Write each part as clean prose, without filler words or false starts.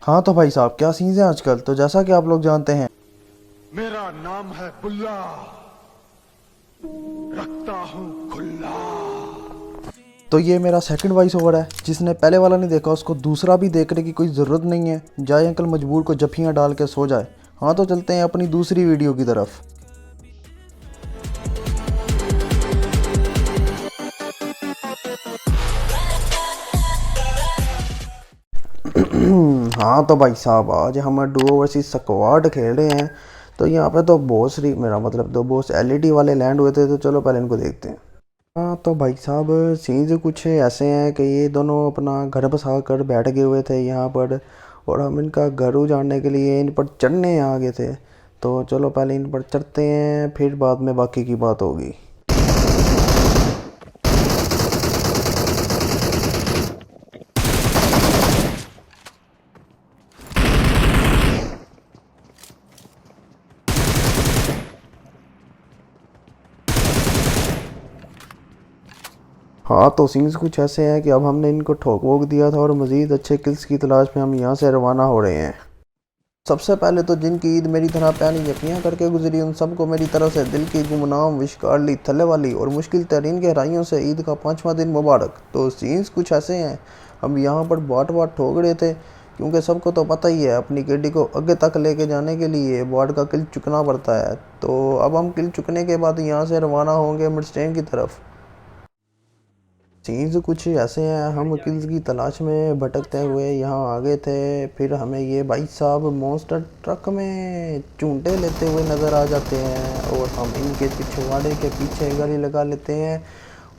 हाँ तो भाई साहब, क्या सीन्स हैं आजकल? तो जैसा कि आप लोग जानते हैं, मेरा नाम है बुल्ला, रखता हूँ खुल्ला। तो ये मेरा सेकंड वॉइस ओवर है। जिसने पहले वाला नहीं देखा उसको दूसरा भी देखने की कोई ज़रूरत नहीं है। जाए अंकल मजबूर को जफियाँ डाल के सो जाए। हाँ तो चलते हैं अपनी दूसरी वीडियो की तरफ। हाँ तो भाई साहब, आज हम डुओ वर्सेस स्क्वाड खेल रहे हैं। तो यहाँ पे तो बॉस मेरा मतलब दो बॉस एलईडी वाले लैंड हुए थे। तो चलो पहले इनको देखते हैं। हाँ तो भाई साहब, सीन्स कुछ ऐसे हैं कि ये दोनों अपना घर बसा कर बैठ गए हुए थे यहाँ पर, और हम इनका घर उजाड़ने के लिए इन पर चढ़ने आ गए थे। तो चलो पहले इन पर चढ़ते हैं, फिर बाद में बाकी की बात होगी। हाँ तो सीन्स कुछ ऐसे हैं कि अब हमने इनको ठोक वोक दिया था और मज़ीद अच्छे किल्स की तलाश में हम यहाँ से रवाना हो रहे हैं। सबसे पहले तो जिनकी ईद मेरी तरह पैनी यकियाँ करके गुजरी, उन सबको मेरी तरफ से दिल की गुमनाम विशकारली थल्ले वाली और मुश्किल तरीन गहराइयों से ईद का 5वां दिन मुबारक। तो सीन्स कुछ ऐसे हैं, हम यहाँ पर बाट ठोक रहे थे क्योंकि सबको तो पता ही है अपनी गाड़ी को आगे तक लेके जाने के लिए बाट का किल चुकना पड़ता है। तो अब हम किल चुकने के बाद यहाँ से रवाना होंगे मिडस्टेन की तरफ। सीन्स कुछ ऐसे हैं, हम किल्स की तलाश में भटकते हुए यहाँ आ गए थे। फिर हमें ये भाई साहब मॉन्स्टर ट्रक में चूंटे लेते हुए नज़र आ जाते हैं और हम इनके पिछवाड़े के पीछे गाड़ी लगा लेते हैं।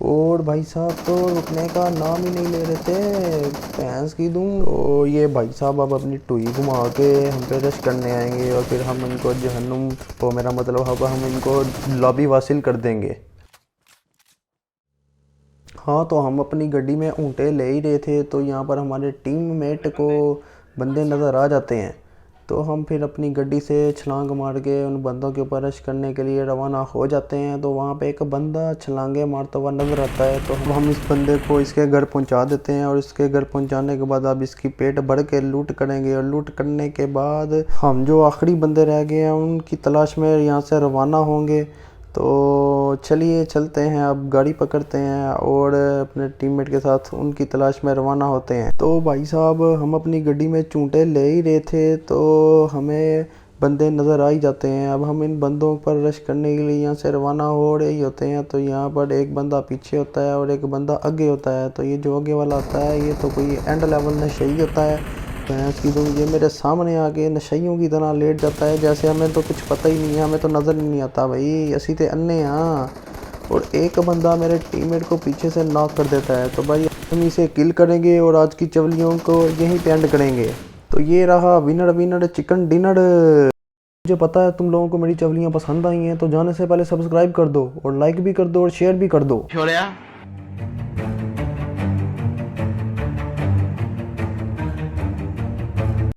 और भाई साहब तो रुकने का नाम ही नहीं ले रहे थे, भैंस की दूँ। और ये भाई साहब अब अपनी टुई घुमा के हम पे रश करने आएंगे और फिर हम इनको जहन्नुम, तो मेरा मतलब अब हम इनको लॉबी वासिल कर देंगे। हाँ तो हम अपनी गाड़ी में ऊँटे ले ही रहे थे, तो यहाँ पर हमारे टीममेट को बंदे नज़र आ जाते हैं। तो हम फिर अपनी गाड़ी से छलांग मार के उन बंदों के ऊपर रश करने के लिए रवाना हो जाते हैं। तो वहाँ पे एक बंदा छलांगे मारता हुआ नज़र आता है, तो हम इस बंदे को इसके घर पहुँचा देते हैं। और इसके घर पहुँचाने के बाद अब इसकी पेट भर के लूट करेंगे, और लूट करने के बाद हम जो आखिरी बंदे रह गए हैं उनकी तलाश में यहाँ से रवाना होंगे। तो चलिए चलते हैं, अब गाड़ी पकड़ते हैं और अपने टीममेट के साथ उनकी तलाश में रवाना होते हैं। तो भाई साहब हम अपनी गाड़ी में चूंटे ले ही रहे थे, तो हमें बंदे नज़र आ ही जाते हैं। अब हम इन बंदों पर रश करने के लिए यहाँ से रवाना हो रहे ही होते हैं। तो यहाँ पर एक बंदा पीछे होता है और एक बंदा आगे होता है। तो ये जो आगे वाला होता है ये तो कोई एंड लेवल नशई होता है। भैंस की दूँ, ये मेरे सामने आके नशइयों की तरह लेट जाता है जैसे हमें तो कुछ पता ही नहीं है, हमें तो नज़र ही नहीं आता भाई, असी तो अन्ने हाँ। और एक बंदा मेरे टीममेट को पीछे से नॉक कर देता है। तो भाई हम इसे किल करेंगे और आज की चवलियों को यहीं पे एंड करेंगे। तो ये रहा विनर विनर चिकन डिनर। मुझे पता है तुम लोगों को मेरी चवलियाँ पसंद आई हैं, तो जाने से पहले सब्सक्राइब कर दो और लाइक भी कर दो और शेयर भी कर दो।